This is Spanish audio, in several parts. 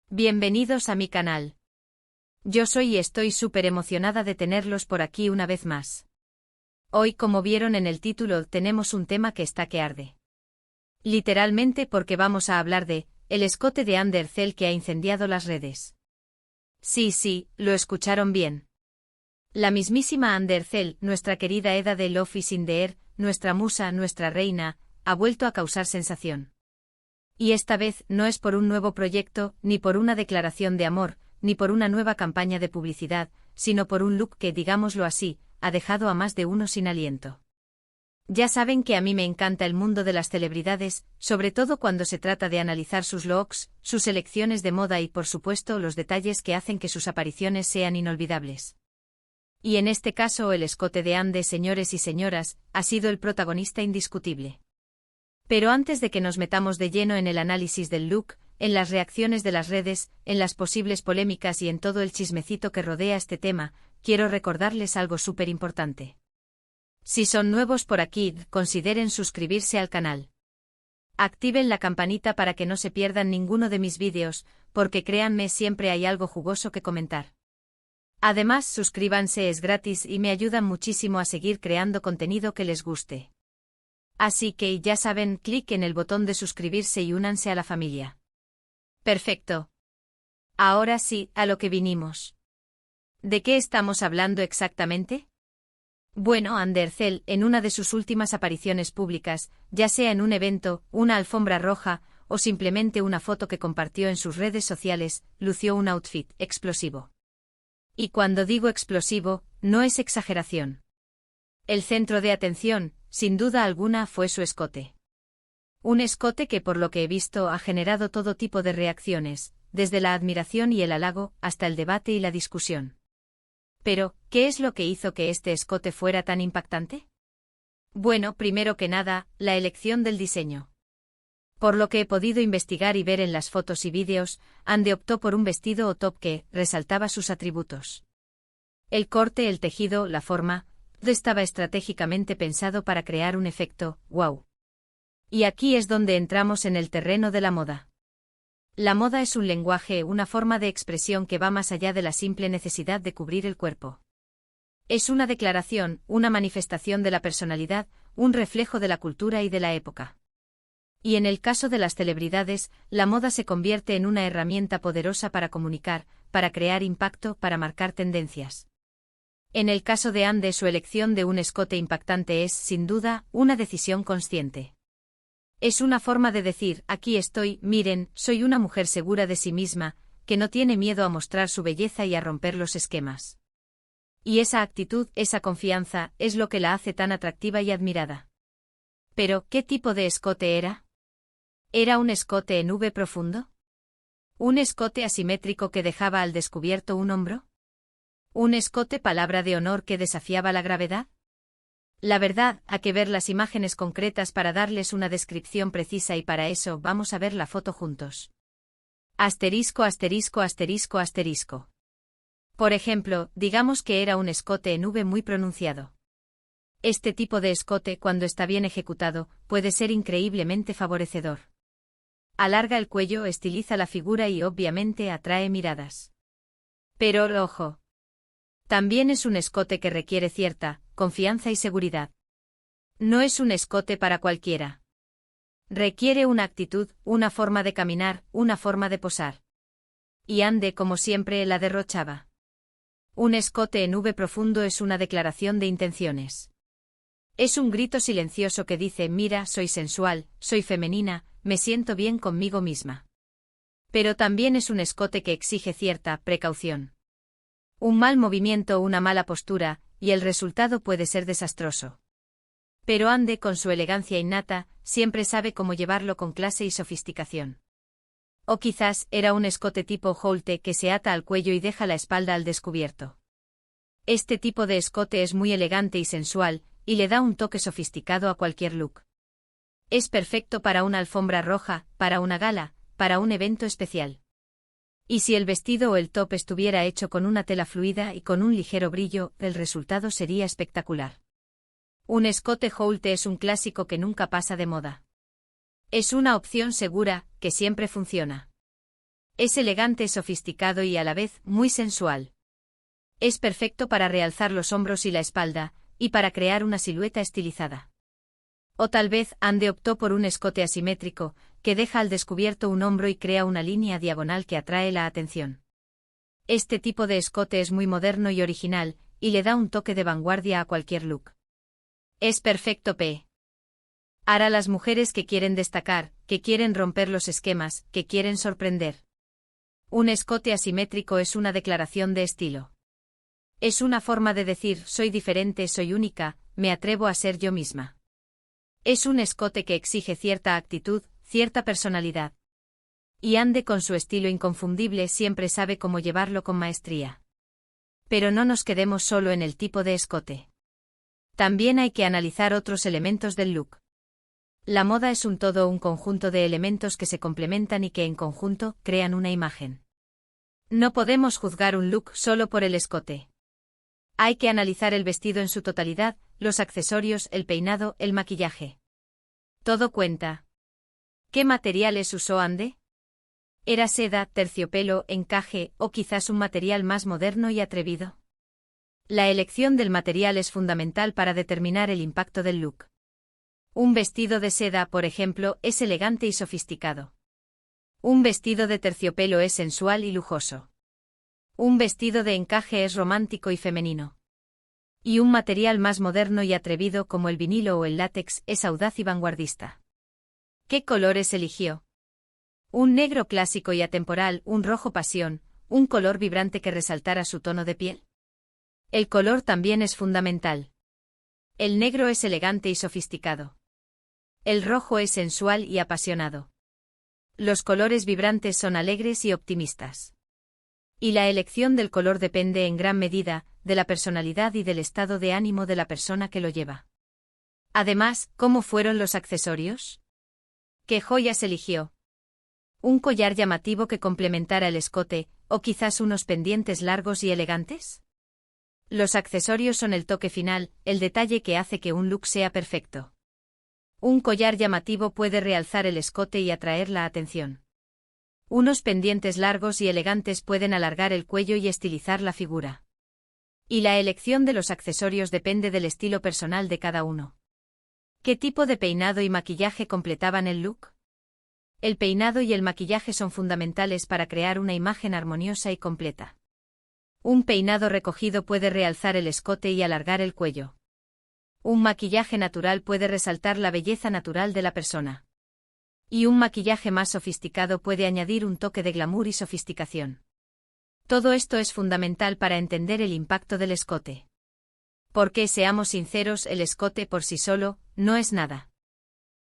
Bienvenidos a mi canal. Yo soy y estoy súper emocionada de tenerlos por aquí una vez más. Hoy, como vieron en el título, tenemos un tema que está que arde. Literalmente porque vamos a hablar de el escote de Amber Zell que ha incendiado las redes. Sí, lo escucharon bien. La mismísima Amber Zell, nuestra querida Eda de Love is in the Air, nuestra musa, nuestra reina, ha vuelto a causar sensación. Y esta vez no es por un nuevo proyecto, ni por una declaración de amor, ni por una nueva campaña de publicidad, sino por un look que, digámoslo así, ha dejado a más de uno sin aliento. Ya saben que a mí me encanta el mundo de las celebridades, sobre todo cuando se trata de analizar sus looks, sus elecciones de moda y, por supuesto, los detalles que hacen que sus apariciones sean inolvidables. Y en este caso el escote de Amber, señores y señoras, ha sido el protagonista indiscutible. Pero antes de que nos metamos de lleno en el análisis del look, en las reacciones de las redes, en las posibles polémicas y en todo el chismecito que rodea este tema, quiero recordarles algo súper importante. Si son nuevos por aquí, consideren suscribirse al canal. Activen la campanita para que no se pierdan ninguno de mis vídeos, porque créanme, siempre hay algo jugoso que comentar. Además, suscríbanse, es gratis y me ayudan muchísimo a seguir creando contenido que les guste. Así que ya saben, clic en el botón de suscribirse y únanse a la familia. Perfecto. Ahora sí, a lo que vinimos. ¿De qué estamos hablando exactamente? Bueno, Amber Zell, en una de sus últimas apariciones públicas, ya sea en un evento, una alfombra roja, o simplemente una foto que compartió en sus redes sociales, lució un outfit explosivo. Y cuando digo explosivo, no es exageración. El centro de atención, sin duda alguna, fue su escote. Un escote que, por lo que he visto, ha generado todo tipo de reacciones, desde la admiración y el halago, hasta el debate y la discusión. Pero, ¿qué es lo que hizo que este escote fuera tan impactante? Bueno, primero que nada, la elección del diseño. Por lo que he podido investigar y ver en las fotos y vídeos, Amber optó por un vestido o top que resaltaba sus atributos. El corte, el tejido, la forma, estaba estratégicamente pensado para crear un efecto wow. Y aquí es donde entramos en el terreno de la moda. La moda es un lenguaje, una forma de expresión que va más allá de la simple necesidad de cubrir el cuerpo. Es una declaración, una manifestación de la personalidad, un reflejo de la cultura y de la época. Y en el caso de las celebridades, la moda se convierte en una herramienta poderosa para comunicar, para crear impacto, para marcar tendencias. En el caso de Amber, su elección de un escote impactante es, sin duda, una decisión consciente. Es una forma de decir, aquí estoy, miren, soy una mujer segura de sí misma, que no tiene miedo a mostrar su belleza y a romper los esquemas. Y esa actitud, esa confianza, es lo que la hace tan atractiva y admirada. Pero, ¿qué tipo de escote era? ¿Era un escote en V profundo? ¿Un escote asimétrico que dejaba al descubierto un hombro? ¿Un escote palabra de honor que desafiaba la gravedad? La verdad, hay que ver las imágenes concretas para darles una descripción precisa y para eso vamos a ver la foto juntos. Asterisco, asterisco, asterisco, asterisco. Por ejemplo, digamos que era un escote en V muy pronunciado. Este tipo de escote, cuando está bien ejecutado, puede ser increíblemente favorecedor. Alarga el cuello, estiliza la figura y obviamente atrae miradas. Pero, ojo. También es un escote que requiere cierta confianza y seguridad. No es un escote para cualquiera. Requiere una actitud, una forma de caminar, una forma de posar. Y Amber, como siempre, la derrochaba. Un escote en V profundo es una declaración de intenciones. Es un grito silencioso que dice, mira, soy sensual, soy femenina, me siento bien conmigo misma. Pero también es un escote que exige cierta precaución. Un mal movimiento o una mala postura, y el resultado puede ser desastroso. Pero Amber, con su elegancia innata, siempre sabe cómo llevarlo con clase y sofisticación. O quizás era un escote tipo holte que se ata al cuello y deja la espalda al descubierto. Este tipo de escote es muy elegante y sensual, y le da un toque sofisticado a cualquier look. Es perfecto para una alfombra roja, para una gala, para un evento especial. Y si el vestido o el top estuviera hecho con una tela fluida y con un ligero brillo, el resultado sería espectacular. Un escote holte es un clásico que nunca pasa de moda. Es una opción segura, que siempre funciona. Es elegante, sofisticado y a la vez muy sensual. Es perfecto para realzar los hombros y la espalda, y para crear una silueta estilizada. O tal vez Ande optó por un escote asimétrico, que deja al descubierto un hombro y crea una línea diagonal que atrae la atención. Este tipo de escote es muy moderno y original, y le da un toque de vanguardia a cualquier look. Es perfecto para las mujeres que quieren destacar, que quieren romper los esquemas, que quieren sorprender. Un escote asimétrico es una declaración de estilo. Es una forma de decir, soy diferente, soy única, me atrevo a ser yo misma. Es un escote que exige cierta actitud, cierta personalidad. Y Ande, con su estilo inconfundible, siempre sabe cómo llevarlo con maestría. Pero no nos quedemos solo en el tipo de escote. También hay que analizar otros elementos del look. La moda es un todo, un conjunto de elementos que se complementan y que en conjunto crean una imagen. No podemos juzgar un look solo por el escote. Hay que analizar el vestido en su totalidad, los accesorios, el peinado, el maquillaje. Todo cuenta. ¿Qué materiales usó Ande? ¿Era seda, terciopelo, encaje o quizás un material más moderno y atrevido? La elección del material es fundamental para determinar el impacto del look. Un vestido de seda, por ejemplo, es elegante y sofisticado. Un vestido de terciopelo es sensual y lujoso. Un vestido de encaje es romántico y femenino. Y un material más moderno y atrevido como el vinilo o el látex es audaz y vanguardista. ¿Qué colores eligió? Un negro clásico y atemporal, un rojo pasión, un color vibrante que resaltara su tono de piel. El color también es fundamental. El negro es elegante y sofisticado. El rojo es sensual y apasionado. Los colores vibrantes son alegres y optimistas. Y la elección del color depende en gran medida de la personalidad y del estado de ánimo de la persona que lo lleva. Además, ¿cómo fueron los accesorios? ¿Qué joyas eligió? ¿Un collar llamativo que complementara el escote, o quizás unos pendientes largos y elegantes? Los accesorios son el toque final, el detalle que hace que un look sea perfecto. Un collar llamativo puede realzar el escote y atraer la atención. Unos pendientes largos y elegantes pueden alargar el cuello y estilizar la figura. Y la elección de los accesorios depende del estilo personal de cada uno. ¿Qué tipo de peinado y maquillaje completaban el look? El peinado y el maquillaje son fundamentales para crear una imagen armoniosa y completa. Un peinado recogido puede realzar el escote y alargar el cuello. Un maquillaje natural puede resaltar la belleza natural de la persona. Y un maquillaje más sofisticado puede añadir un toque de glamour y sofisticación. Todo esto es fundamental para entender el impacto del escote. Porque, seamos sinceros, el escote por sí solo no es nada.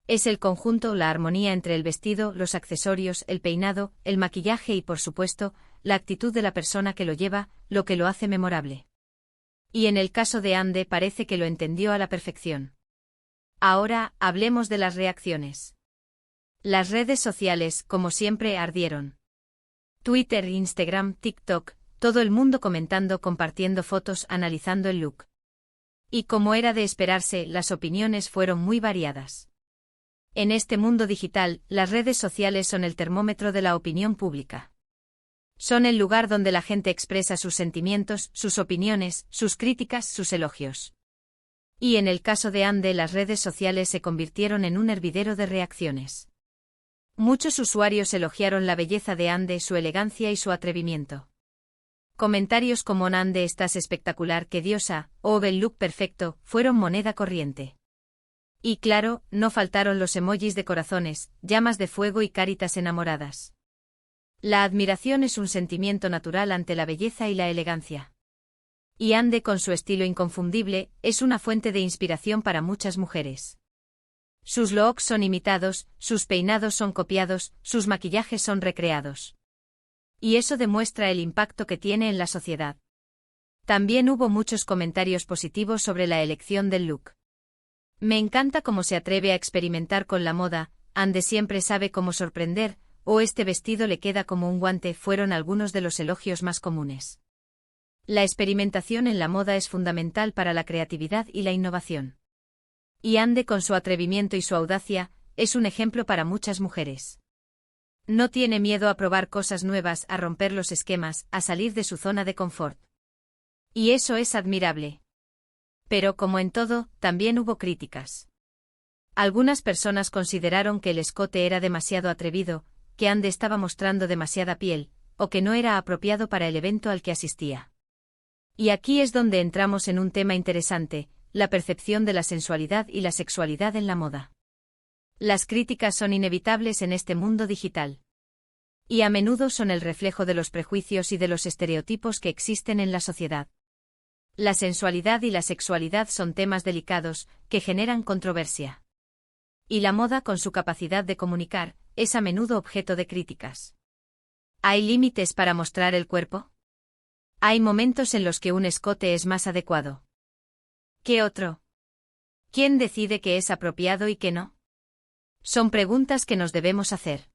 Es el conjunto, la armonía entre el vestido, los accesorios, el peinado, el maquillaje y, por supuesto, la actitud de la persona que lo lleva, lo que lo hace memorable. Y en el caso de Ande parece que lo entendió a la perfección. Ahora, hablemos de las reacciones. Las redes sociales, como siempre, ardieron. Twitter, Instagram, TikTok, todo el mundo comentando, compartiendo fotos, analizando el look. Y como era de esperarse, las opiniones fueron muy variadas. En este mundo digital, las redes sociales son el termómetro de la opinión pública. Son el lugar donde la gente expresa sus sentimientos, sus opiniones, sus críticas, sus elogios. Y en el caso de Ande, las redes sociales se convirtieron en un hervidero de reacciones. Muchos usuarios elogiaron la belleza de Ande, su elegancia y su atrevimiento. Comentarios como Ande, estás espectacular, qué diosa, o el look perfecto, fueron moneda corriente. Y claro, no faltaron los emojis de corazones, llamas de fuego y caritas enamoradas. La admiración es un sentimiento natural ante la belleza y la elegancia. Y Ande, con su estilo inconfundible, es una fuente de inspiración para muchas mujeres. Sus looks son imitados, sus peinados son copiados, sus maquillajes son recreados. Y eso demuestra el impacto que tiene en la sociedad. También hubo muchos comentarios positivos sobre la elección del look. Me encanta cómo se atreve a experimentar con la moda, Ande siempre sabe cómo sorprender, o este vestido le queda como un guante, fueron algunos de los elogios más comunes. La experimentación en la moda es fundamental para la creatividad y la innovación. Y Ande, con su atrevimiento y su audacia, es un ejemplo para muchas mujeres. No tiene miedo a probar cosas nuevas, a romper los esquemas, a salir de su zona de confort. Y eso es admirable. Pero como en todo, también hubo críticas. Algunas personas consideraron que el escote era demasiado atrevido, que Ande estaba mostrando demasiada piel, o que no era apropiado para el evento al que asistía. Y aquí es donde entramos en un tema interesante, la percepción de la sensualidad y la sexualidad en la moda. Las críticas son inevitables en este mundo digital. Y a menudo son el reflejo de los prejuicios y de los estereotipos que existen en la sociedad. La sensualidad y la sexualidad son temas delicados, que generan controversia. Y la moda, con su capacidad de comunicar, es a menudo objeto de críticas. ¿Hay límites para mostrar el cuerpo? Hay momentos en los que un escote es más adecuado. ¿Qué otro? ¿Quién decide qué es apropiado y qué no? Son preguntas que nos debemos hacer.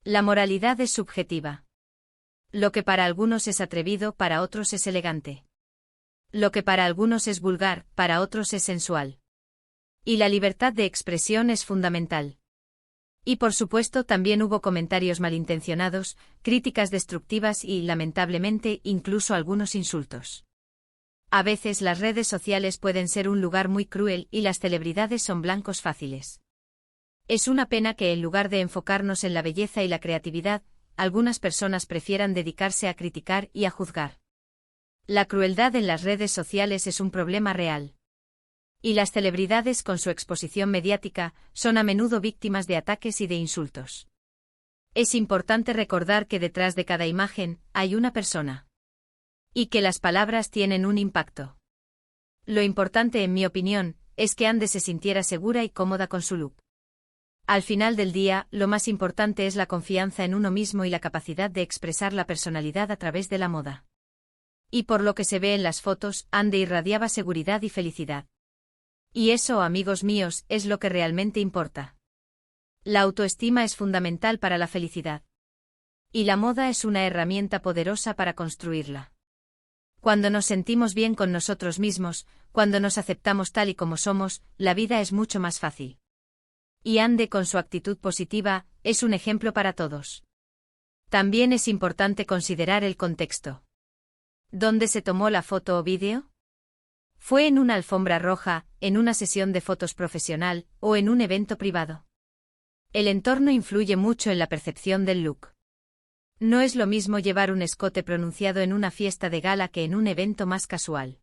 La moralidad es subjetiva. Lo que para algunos es atrevido, para otros es elegante. Lo que para algunos es vulgar, para otros es sensual. Y la libertad de expresión es fundamental. Y por supuesto también hubo comentarios malintencionados, críticas destructivas y, lamentablemente, incluso algunos insultos. A veces las redes sociales pueden ser un lugar muy cruel y las celebridades son blancos fáciles. Es una pena que en lugar de enfocarnos en la belleza y la creatividad, algunas personas prefieran dedicarse a criticar y a juzgar. La crueldad en las redes sociales es un problema real. Y las celebridades, con su exposición mediática, son a menudo víctimas de ataques y de insultos. Es importante recordar que detrás de cada imagen hay una persona. Y que las palabras tienen un impacto. Lo importante, en mi opinión, es que Ande se sintiera segura y cómoda con su look. Al final del día, lo más importante es la confianza en uno mismo y la capacidad de expresar la personalidad a través de la moda. Y por lo que se ve en las fotos, Ande irradiaba seguridad y felicidad. Y eso, amigos míos, es lo que realmente importa. La autoestima es fundamental para la felicidad. Y la moda es una herramienta poderosa para construirla. Cuando nos sentimos bien con nosotros mismos, cuando nos aceptamos tal y como somos, la vida es mucho más fácil. Y Ande, con su actitud positiva, es un ejemplo para todos. También es importante considerar el contexto. ¿Dónde se tomó la foto o vídeo? ¿Fue en una alfombra roja, en una sesión de fotos profesional, o en un evento privado? El entorno influye mucho en la percepción del look. No es lo mismo llevar un escote pronunciado en una fiesta de gala que en un evento más casual.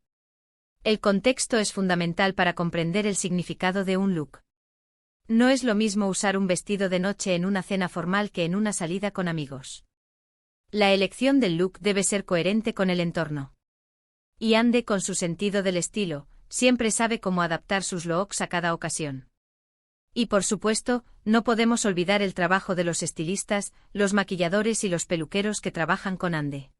El contexto es fundamental para comprender el significado de un look. No es lo mismo usar un vestido de noche en una cena formal que en una salida con amigos. La elección del look debe ser coherente con el entorno. Y Ande, con su sentido del estilo, siempre sabe cómo adaptar sus looks a cada ocasión. Y por supuesto, no podemos olvidar el trabajo de los estilistas, los maquilladores y los peluqueros que trabajan con Ande.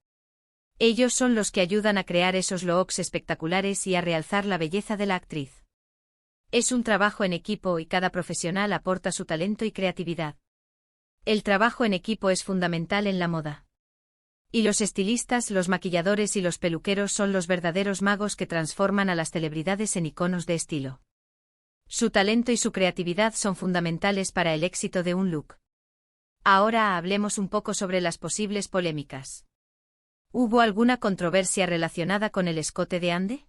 Ellos son los que ayudan a crear esos looks espectaculares y a realzar la belleza de la actriz. Es un trabajo en equipo y cada profesional aporta su talento y creatividad. El trabajo en equipo es fundamental en la moda. Y los estilistas, los maquilladores y los peluqueros son los verdaderos magos que transforman a las celebridades en iconos de estilo. Su talento y su creatividad son fundamentales para el éxito de un look. Ahora hablemos un poco sobre las posibles polémicas. ¿Hubo alguna controversia relacionada con el escote de Ande?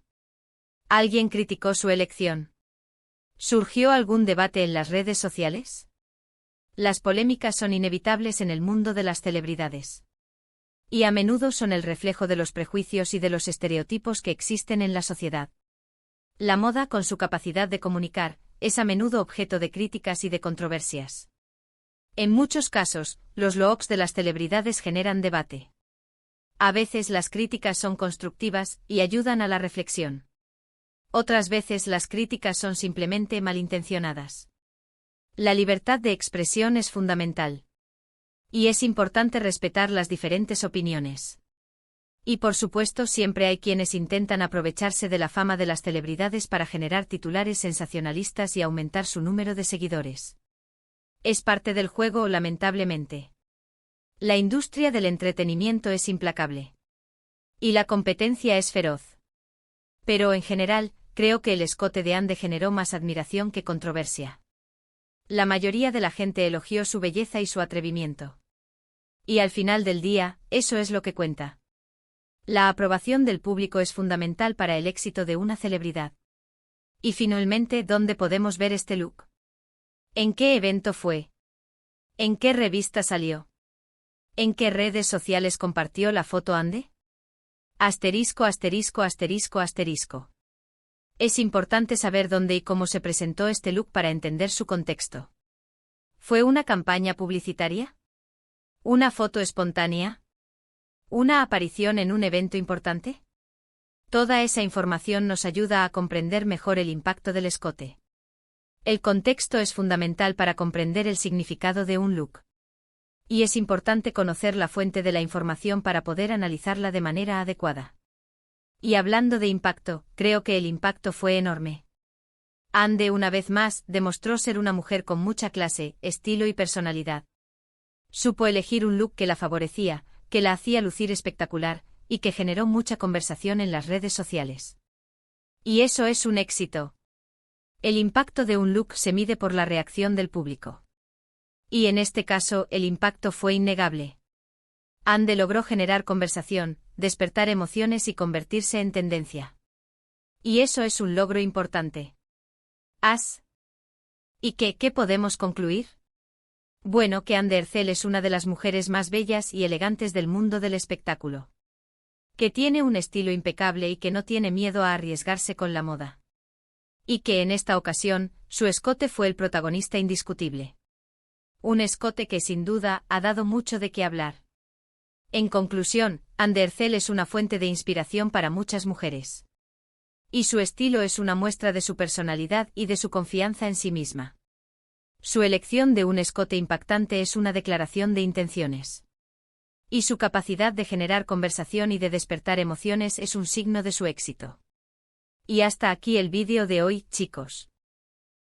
¿Alguien criticó su elección? ¿Surgió algún debate en las redes sociales? Las polémicas son inevitables en el mundo de las celebridades. Y a menudo son el reflejo de los prejuicios y de los estereotipos que existen en la sociedad. La moda, con su capacidad de comunicar, es a menudo objeto de críticas y de controversias. En muchos casos, los looks de las celebridades generan debate. A veces las críticas son constructivas y ayudan a la reflexión. Otras veces las críticas son simplemente malintencionadas. La libertad de expresión es fundamental. Y es importante respetar las diferentes opiniones. Y por supuesto siempre hay quienes intentan aprovecharse de la fama de las celebridades para generar titulares sensacionalistas y aumentar su número de seguidores. Es parte del juego, lamentablemente. La industria del entretenimiento es implacable. Y la competencia es feroz. Pero en general, creo que el escote de Ande generó más admiración que controversia. La mayoría de la gente elogió su belleza y su atrevimiento. Y al final del día, eso es lo que cuenta. La aprobación del público es fundamental para el éxito de una celebridad. Y finalmente, ¿dónde podemos ver este look? ¿En qué evento fue? ¿En qué revista salió? ¿En qué redes sociales compartió la foto Ande? Asterisco, asterisco, asterisco, asterisco. Es importante saber dónde y cómo se presentó este look para entender su contexto. ¿Fue una campaña publicitaria? ¿Una foto espontánea? ¿Una aparición en un evento importante? Toda esa información nos ayuda a comprender mejor el impacto del escote. El contexto es fundamental para comprender el significado de un look. Y es importante conocer la fuente de la información para poder analizarla de manera adecuada. Y hablando de impacto, creo que el impacto fue enorme. Ande, una vez más, demostró ser una mujer con mucha clase, estilo y personalidad. Supo elegir un look que la favorecía, que la hacía lucir espectacular, y que generó mucha conversación en las redes sociales. Y eso es un éxito. El impacto de un look se mide por la reacción del público. Y en este caso, el impacto fue innegable. Ande logró generar conversación, despertar emociones y convertirse en tendencia. Y eso es un logro importante. ¿Y qué podemos concluir? Bueno, que Ande Ercel es una de las mujeres más bellas y elegantes del mundo del espectáculo. Que tiene un estilo impecable y que no tiene miedo a arriesgarse con la moda. Y que en esta ocasión, su escote fue el protagonista indiscutible. Un escote que sin duda ha dado mucho de qué hablar. En conclusión, Ande Ercel es una fuente de inspiración para muchas mujeres. Y su estilo es una muestra de su personalidad y de su confianza en sí misma. Su elección de un escote impactante es una declaración de intenciones. Y su capacidad de generar conversación y de despertar emociones es un signo de su éxito. Y hasta aquí el vídeo de hoy, chicos.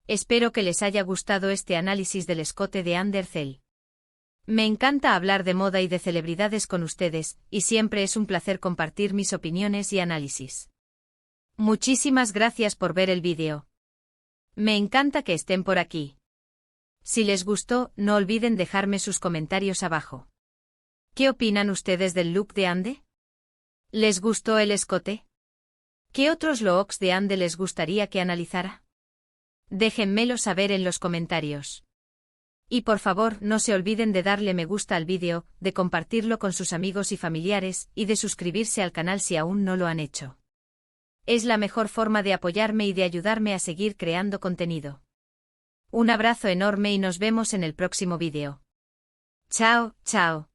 Espero que les haya gustado este análisis del escote de Ande Ercel. Me encanta hablar de moda y de celebridades con ustedes, y siempre es un placer compartir mis opiniones y análisis. Muchísimas gracias por ver el vídeo. Me encanta que estén por aquí. Si les gustó, no olviden dejarme sus comentarios abajo. ¿Qué opinan ustedes del look de Ande? ¿Les gustó el escote? ¿Qué otros looks de Ande les gustaría que analizara? Déjenmelo saber en los comentarios. Y por favor, no se olviden de darle me gusta al vídeo, de compartirlo con sus amigos y familiares, y de suscribirse al canal si aún no lo han hecho. Es la mejor forma de apoyarme y de ayudarme a seguir creando contenido. Un abrazo enorme y nos vemos en el próximo vídeo. Chao, chao.